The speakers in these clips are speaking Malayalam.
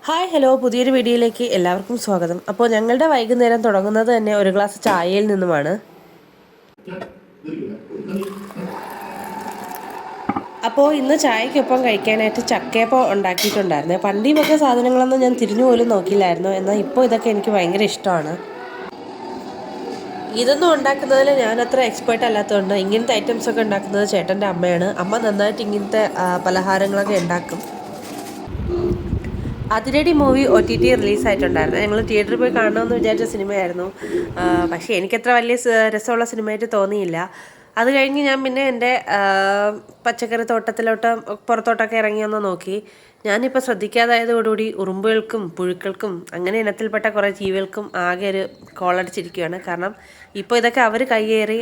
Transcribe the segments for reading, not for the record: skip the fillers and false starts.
ഹായ് ഹലോ പുതിയൊരു വീഡിയോയിലേക്ക് എല്ലാവർക്കും സ്വാഗതം. അപ്പോൾ ഞങ്ങളുടെ വൈകുന്നേരം തുടങ്ങുന്നത് തന്നെ ഒരു ഗ്ലാസ് ചായയിൽ നിന്നുമാണ്. അപ്പോൾ ഇന്ന് ചായക്കൊപ്പം കഴിക്കാനായിട്ട് ചക്കയപ്പം ഉണ്ടാക്കിയിട്ടുണ്ടായിരുന്നു. പണ്ട് ഈ വക സാധനങ്ങളൊന്നും ഞാൻ തിരിഞ്ഞു പോലും നോക്കിയില്ലായിരുന്നു. എന്നാൽ ഇപ്പോൾ ഇതൊക്കെ എനിക്ക് ഭയങ്കര ഇഷ്ടമാണ്. ഇതൊന്നും ഉണ്ടാക്കുന്നതിൽ ഞാനത്ര എക്സ്പേർട്ട് അല്ലാത്തതുകൊണ്ട് ഇങ്ങനത്തെ ഐറ്റംസൊക്കെ ഉണ്ടാക്കുന്നത് ചേട്ടൻ്റെ അമ്മയാണ്. അമ്മ നന്നായിട്ട് ഇങ്ങനത്തെ പലഹാരങ്ങളൊക്കെ ഉണ്ടാക്കും. Athiradi movie OTT റിലീസായിട്ടുണ്ടായിരുന്നു. ഞങ്ങൾ തിയേറ്ററിൽ പോയി കാണണമെന്ന് വിചാരിച്ച സിനിമയായിരുന്നു. പക്ഷേ എനിക്കത്ര വലിയ രസമുള്ള സിനിമയായിട്ട് തോന്നിയില്ല. അത് കഴിഞ്ഞ് ഞാൻ പിന്നെ എൻ്റെ പച്ചക്കറി പുറത്തോട്ടൊക്കെ ഇറങ്ങിയൊന്ന് നോക്കി. ഞാനിപ്പോൾ ശ്രദ്ധിക്കാതായതോടുകൂടി ഉറുമ്പുകൾക്കും പുഴുക്കൾക്കും അങ്ങനെ ഇനത്തിൽപ്പെട്ട കുറേ ജീവികൾക്കും ആകെ ഒരു കോളടിച്ചിരിക്കുകയാണ്. കാരണം ഇപ്പോൾ ഇതൊക്കെ അവർ കയ്യേറി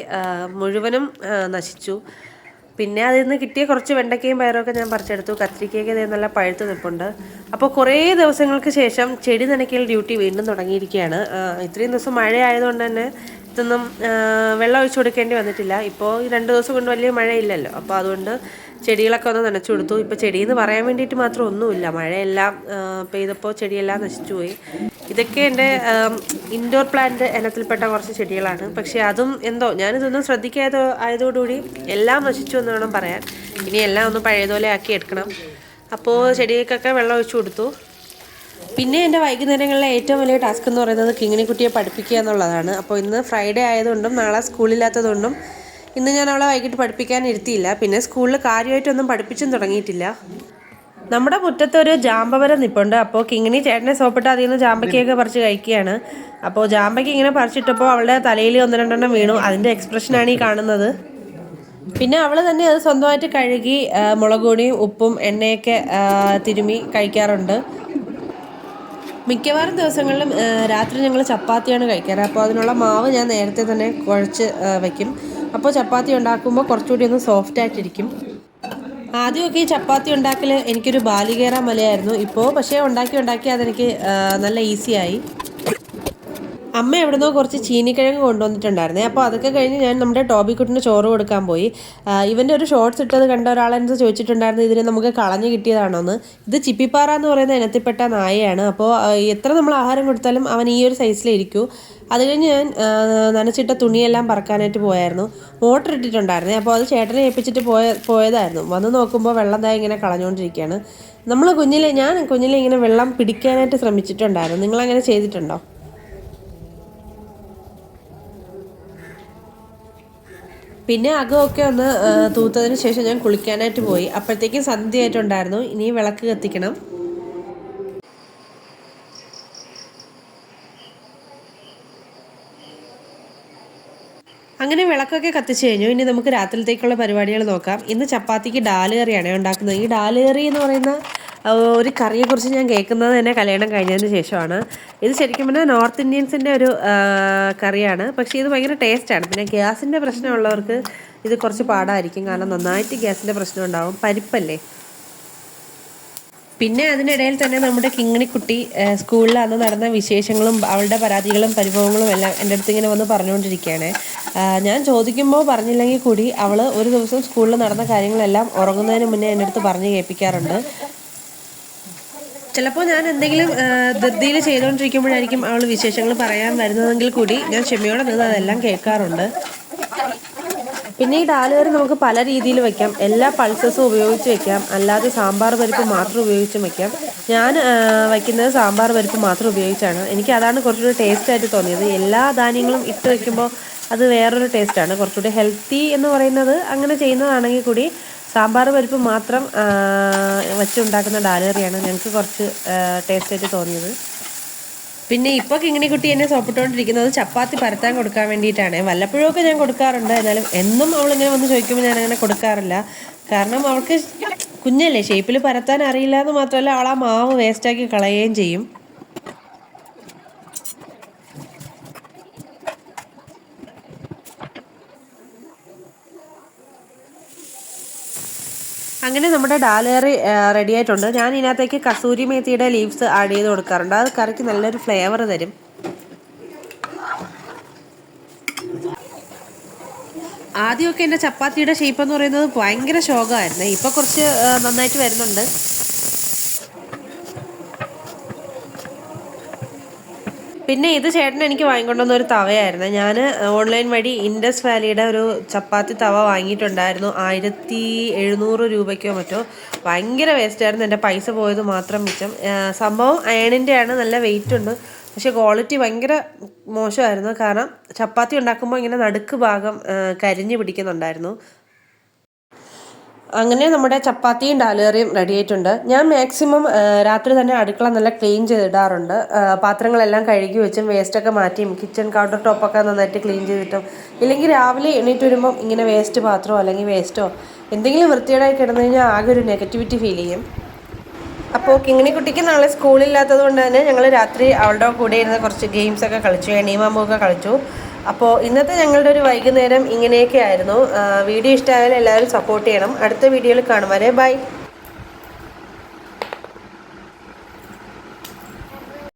മുഴുവനും നശിച്ചു. പിന്നെ അതിൽ നിന്ന് കിട്ടിയ കുറച്ച് വെണ്ടയ്ക്കയും പയറൊക്കെ ഞാൻ പറിച്ചെടുത്തു. കത്തിരിക്കയൊക്കെ നല്ല പഴുത്ത് നിൽപ്പുണ്ട്. അപ്പോൾ കുറേ ദിവസങ്ങൾക്ക് ശേഷം ചെടി നനയ്ക്കൽ ഡ്യൂട്ടി വീണ്ടും തുടങ്ങിയിരിക്കുകയാണ്. ഇത്രയും ദിവസം മഴ ആയതുകൊണ്ട് തന്നെ ഇതൊന്നും വെള്ളം ഒഴിച്ചു കൊടുക്കേണ്ടി വന്നിട്ടില്ല. ഇപ്പോൾ ഈ 2 ദിവസം കൊണ്ട് വലിയ മഴയില്ലല്ലോ. അപ്പോൾ അതുകൊണ്ട് ചെടികളൊക്കെ ഒന്ന് നനച്ചു കൊടുത്തു. ഇപ്പോൾ ചെടിയെന്ന് പറയാൻ വേണ്ടിയിട്ട് മാത്രം ഒന്നുമില്ല. മഴയെല്ലാം പെയ്തപ്പോൾ ചെടിയെല്ലാം നശിച്ചുപോയി. ഇതൊക്കെ എൻ്റെ ഇൻഡോർ പ്ലാന്റ് ഇനത്തിൽപ്പെട്ട കുറച്ച് ചെടികളാണ്. പക്ഷേ അതും എന്തോ ഞാനിതൊന്നും ശ്രദ്ധിക്കാതെ ആയതോടുകൂടി എല്ലാം നശിച്ചു എന്ന് വേണം പറയാൻ. ഇനി എല്ലാം ഒന്ന് പഴയതുപോലെ ആക്കി എടുക്കണം. അപ്പോൾ ചെടികൾക്കൊക്കെ വെള്ളം ഒഴിച്ചു കൊടുത്തു. പിന്നെ എൻ്റെ വൈകുന്നേരങ്ങളിലെ ഏറ്റവും വലിയ ടാസ്ക് എന്ന് പറയുന്നത് കിങ്ങിണിക്കുട്ടിയെ പഠിപ്പിക്കുക എന്നുള്ളതാണ്. അപ്പോൾ ഇന്ന് ഫ്രൈഡേ ആയതുകൊണ്ടും നാളെ സ്കൂളില്ലാത്തതുകൊണ്ടും ഇന്ന് ഞാൻ അവളെ വൈകിട്ട് പഠിപ്പിക്കാൻ ഇരുത്തിയില്ല. പിന്നെ സ്കൂളിൽ കാര്യമായിട്ടൊന്നും പഠിപ്പിച്ചും തുടങ്ങിയിട്ടില്ല. നമ്മുടെ മുറ്റത്തൊരു ജാമ്പമരം നിൽപ്പുണ്ട്. അപ്പോൾ കിങ്ങിണി ചേട്ടനെ സോപ്പിട്ട് അതിൽ നിന്ന് ജാമ്പയ്ക്കൊക്കെ പറിച്ച് കഴിക്കുകയാണ്. അപ്പോൾ ജാമ്പയ്ക്ക് ഇങ്ങനെ പറിച്ചിട്ടപ്പോൾ അവളുടെ തലയിൽ 1-2 വീണു. അതിൻ്റെ എക്സ്പ്രഷനാണ് ഈ കാണുന്നത്. പിന്നെ അവൾ തന്നെ അത് സ്വന്തമായിട്ട് കഴുകി മുളക് പൊടിയും ഉപ്പും എണ്ണയൊക്കെ തിരുമ്മി കഴിക്കാറുണ്ട്. മിക്കവാറും ദിവസങ്ങളിലും രാത്രി ഞങ്ങൾ ചപ്പാത്തിയാണ് കഴിക്കാറ്. അപ്പോൾ അതിനുള്ള മാവ് ഞാൻ നേരത്തെ തന്നെ കുഴച്ച് വയ്ക്കും. അപ്പോൾ ചപ്പാത്തി ഉണ്ടാക്കുമ്പോൾ കുറച്ചുകൂടി ഒന്ന് സോഫ്റ്റ് ആയിട്ടിരിക്കും. ആദ്യമൊക്കെ ഈ ചപ്പാത്തി ഉണ്ടാക്കൽ എനിക്കൊരു ബാലികേറ മലയായിരുന്നു. ഇപ്പോൾ പക്ഷേ ഉണ്ടാക്കി അതെനിക്ക് നല്ല ഈസിയായി. അമ്മ എവിടുന്നോ കുറച്ച് ചീനിക്കിഴങ്ങ് കൊണ്ടുവന്നിട്ടുണ്ടായിരുന്നേ. അപ്പോൾ അതൊക്കെ കഴിഞ്ഞ് ഞാൻ നമ്മുടെ ടോബിക്കുട്ടിന് ചോറ് കൊടുക്കാൻ പോയി. ഇവൻ്റെ ഒരു ഷോർട്സ് ഇട്ടത് കണ്ട ഒരാളെന്ന് ചോദിച്ചിട്ടുണ്ടായിരുന്നു ഇതിനെ നമുക്ക് കളഞ്ഞു കിട്ടിയതാണോന്ന്. ഇത് ചിപ്പിപ്പാറ എന്ന് പറയുന്ന ഇനത്തിൽപ്പെട്ട നായയാണ്. അപ്പോൾ എത്ര നമ്മൾ ആഹാരം കൊടുത്താലും അവൻ ഈ ഒരു സൈസിലിരിക്കൂ. അത് കഴിഞ്ഞ് ഞാൻ നനച്ചിട്ട തുണിയെല്ലാം പറക്കാനായിട്ട് പോയായിരുന്നു. മോട്ടർ ഇട്ടിട്ടുണ്ടായിരുന്നേ. അപ്പോൾ അത് ചേട്ടനെ ഏൽപ്പിച്ചിട്ട് പോയതായിരുന്നു. വന്ന് നോക്കുമ്പോൾ വെള്ളം ദാ ഇങ്ങനെ കളഞ്ഞുകൊണ്ടിരിക്കുകയാണ്. ഞാൻ കുഞ്ഞിലെ ഇങ്ങനെ വെള്ളം പിടിക്കാനായിട്ട് ശ്രമിച്ചിട്ടുണ്ടായിരുന്നു. നിങ്ങളങ്ങനെ ചെയ്തിട്ടുണ്ടോ? പിന്നെ അകമൊക്കെ ഒന്ന് തൂത്തതിന് ശേഷം ഞാൻ കുളിക്കാനായിട്ട് പോയി. അപ്പോഴത്തേക്കും സന്ധ്യയായിട്ടുണ്ടായിരുന്നു. ഇനി വിളക്ക് കത്തിക്കണം. അങ്ങനെ വിളക്കൊക്കെ കത്തിച്ച് കഴിഞ്ഞു. ഇനി നമുക്ക് രാത്രിയിലത്തേക്കുള്ള പരിപാടികൾ നോക്കാം. ഇന്ന് ചപ്പാത്തിക്ക് ഡാല് കറിയാണ് ഉണ്ടാക്കുന്നത്. ഈ ഡാല് കറി എന്ന് പറയുന്ന ഒരു കറിയെക്കുറിച്ച് ഞാൻ കേൾക്കുന്നത് തന്നെ കല്യാണം കഴിഞ്ഞതിന് ശേഷമാണ്. ഇത് ശരിക്കും പറഞ്ഞാൽ നോർത്ത് ഇന്ത്യൻസിൻ്റെ ഒരു കറിയാണ്. പക്ഷേ ഇത് ഭയങ്കര ടേസ്റ്റാണ്. പിന്നെ ഗ്യാസിൻ്റെ പ്രശ്നമുള്ളവർക്ക് ഇത് കുറച്ച് പാടായിരിക്കും. കാരണം നന്നായിട്ട് ഗ്യാസിൻ്റെ പ്രശ്നം ഉണ്ടാവും. പരിപ്പല്ലേ. പിന്നെ അതിനിടയിൽ തന്നെ നമ്മുടെ കിങ്ങിണിക്കുട്ടി സ്കൂളിൽ അന്ന് നടന്ന വിശേഷങ്ങളും അവളുടെ പരാതികളും പരിഭവങ്ങളും എല്ലാം എൻ്റെ അടുത്ത് ഇങ്ങനെ വന്ന് പറഞ്ഞുകൊണ്ടിരിക്കുകയാണ്. ഞാൻ ചോദിക്കുമ്പോൾ പറഞ്ഞില്ലെങ്കിൽ കൂടി അവൾ ഒരു ദിവസം സ്കൂളിൽ നടന്ന കാര്യങ്ങളെല്ലാം ഉറങ്ങുന്നതിന് മുന്നേ എൻ്റെ അടുത്ത് പറഞ്ഞ് കേൾപ്പിക്കാറുണ്ട്. ചിലപ്പോൾ ഞാൻ എന്തെങ്കിലും ധൃതിയിൽ ചെയ്തുകൊണ്ടിരിക്കുമ്പോഴായിരിക്കും അവൾ വിശേഷങ്ങൾ പറയാൻ വരുന്നതെങ്കിൽ കൂടി ഞാൻ ക്ഷമയോടെ നിന്ന് അതെല്ലാം കേൾക്കാറുണ്ട്. പിന്നെ ഈ ഡാല് കറി നമുക്ക് പല രീതിയിൽ വയ്ക്കാം. എല്ലാ പൾസസും ഉപയോഗിച്ച് വയ്ക്കാം. അല്ലാതെ സാമ്പാർ പരിപ്പ് മാത്രം ഉപയോഗിച്ചും വയ്ക്കാം. ഞാൻ വയ്ക്കുന്നത് സാമ്പാർ പരിപ്പ് മാത്രം ഉപയോഗിച്ചാണ്. എനിക്ക് അതാണ് കുറച്ചുകൂടി ടേസ്റ്റായിട്ട് തോന്നിയത്. എല്ലാ ധാന്യങ്ങളും ഇട്ട് വയ്ക്കുമ്പോൾ അത് വേറൊരു ടേസ്റ്റാണ്. കുറച്ചുകൂടി ഹെൽത്തി എന്ന് പറയുന്നത് അങ്ങനെ ചെയ്യുന്നതാണെങ്കിൽ കൂടി സാമ്പാർ പരിപ്പ് മാത്രം വെച്ചുണ്ടാക്കുന്ന ഡാല് കറിയാണ് ഞങ്ങൾക്ക് കുറച്ച് ടേസ്റ്റായിട്ട് തോന്നിയത്. പിന്നെ ഇപ്പോൾ കിങ്ങിണിക്കുട്ടി എന്നെ സോപ്പിട്ടുകൊണ്ടിരിക്കുന്നത് ചപ്പാത്തി പരത്താൻ കൊടുക്കാൻ വേണ്ടിയിട്ടാണ്. വല്ലപ്പോഴുമൊക്കെ ഞാൻ കൊടുക്കാറുണ്ട്. എന്നാലും എന്നും അവളിങ്ങനെ വന്ന് ചോദിക്കുമ്പോൾ ഞാനങ്ങനെ കൊടുക്കാറില്ല. കാരണം അവൾക്ക് കുഞ്ഞല്ലേ, ഷേപ്പിൽ പരത്താൻ അറിയില്ല എന്ന് മാത്രമല്ല അവൾ ആ മാവ് വേസ്റ്റാക്കി കളയുകയും ചെയ്യും. അങ്ങനെ നമ്മുടെ ഡാൽ കറി റെഡി ആയിട്ടുണ്ട്. ഞാൻ ഇതിനകത്തേക്ക് കസൂരി മേത്തിയുടെ ലീവ്സ് ആഡ് ചെയ്ത് കൊടുക്കാറുണ്ട്. അത് കറിക്ക് നല്ലൊരു ഫ്ലേവർ തരും. ആദ്യമൊക്കെ എൻ്റെ ചപ്പാത്തിയുടെ ഷേപ്പ് എന്ന് പറയുന്നത് ഭയങ്കര ശോകമായിരുന്നു. ഇപ്പോൾ കുറച്ച് നന്നായിട്ട് വരുന്നുണ്ട്. പിന്നെ ഇത് ചേട്ടൻ എനിക്ക് വാങ്ങിക്കൊണ്ടുവന്ന ഒരു തവയായിരുന്നു. ഞാൻ ഓൺലൈൻ വഴി ഇൻഡസ് വാലിയുടെ ഒരു ചപ്പാത്തി തവ വാങ്ങിയിട്ടുണ്ടായിരുന്നു. 1700 രൂപയ്ക്കോ മറ്റോ. ഭയങ്കര വേസ്റ്റായിരുന്നു, എൻ്റെ പൈസ പോയത് മാത്രം മിച്ചം. സംഭവം അയണിൻ്റെയാണ്, നല്ല വെയിറ്റ് ഉണ്ട്. പക്ഷേ ക്വാളിറ്റി ഭയങ്കര മോശമായിരുന്നു. കാരണം ചപ്പാത്തി ഉണ്ടാക്കുമ്പോൾ ഇങ്ങനെ നടുക്ക് ഭാഗം കരിഞ്ഞു പിടിക്കുന്നുണ്ടായിരുന്നു. അങ്ങനെ നമ്മുടെ ചപ്പാത്തിയും ഡാലേറിയും റെഡി ആയിട്ടുണ്ട്. ഞാൻ മാക്സിമം രാത്രി തന്നെ അടുക്കള നല്ല ക്ലീൻ ചെയ്തിടാറുണ്ട്. പാത്രങ്ങളെല്ലാം കഴുകി വെച്ചും വേസ്റ്റൊക്കെ മാറ്റിയും കിച്ചൺ കൗണ്ടർ ടോപ്പൊക്കെ നന്നായിട്ട് ക്ലീൻ ചെയ്തിട്ടും. ഇല്ലെങ്കിൽ രാവിലെ എണീറ്റ് വരുമ്പം ഇങ്ങനെ വേസ്റ്റ് പാത്രമോ അല്ലെങ്കിൽ വേസ്റ്റോ എന്തെങ്കിലും വൃത്തികേടായി കിടന്നു കഴിഞ്ഞാൽ ആകെ ഒരു നെഗറ്റിവിറ്റി ഫീൽ ചെയ്യും. അപ്പോൾ കിങ്ങിണിക്കുട്ടിക്ക് നാളെ സ്കൂളില്ലാത്തത് കൊണ്ട് തന്നെ ഞങ്ങൾ രാത്രി അവളുടെ കൂടെ ഇരുന്ന് കുറച്ച് ഗെയിംസൊക്കെ കളിച്ചു, എണീമാമ്പൊക്കെ കളിച്ചു. അപ്പോൾ ഇന്നത്തെ ഞങ്ങളുടെ ഒരു വൈകുന്നേരം ഇങ്ങനെയൊക്കെ ആയിരുന്നു. വീഡിയോ ഇഷ്ടമായാലും എല്ലാവരും സപ്പോർട്ട് ചെയ്യണം. അടുത്ത വീഡിയോയിൽ കാണും വരെ ബൈ.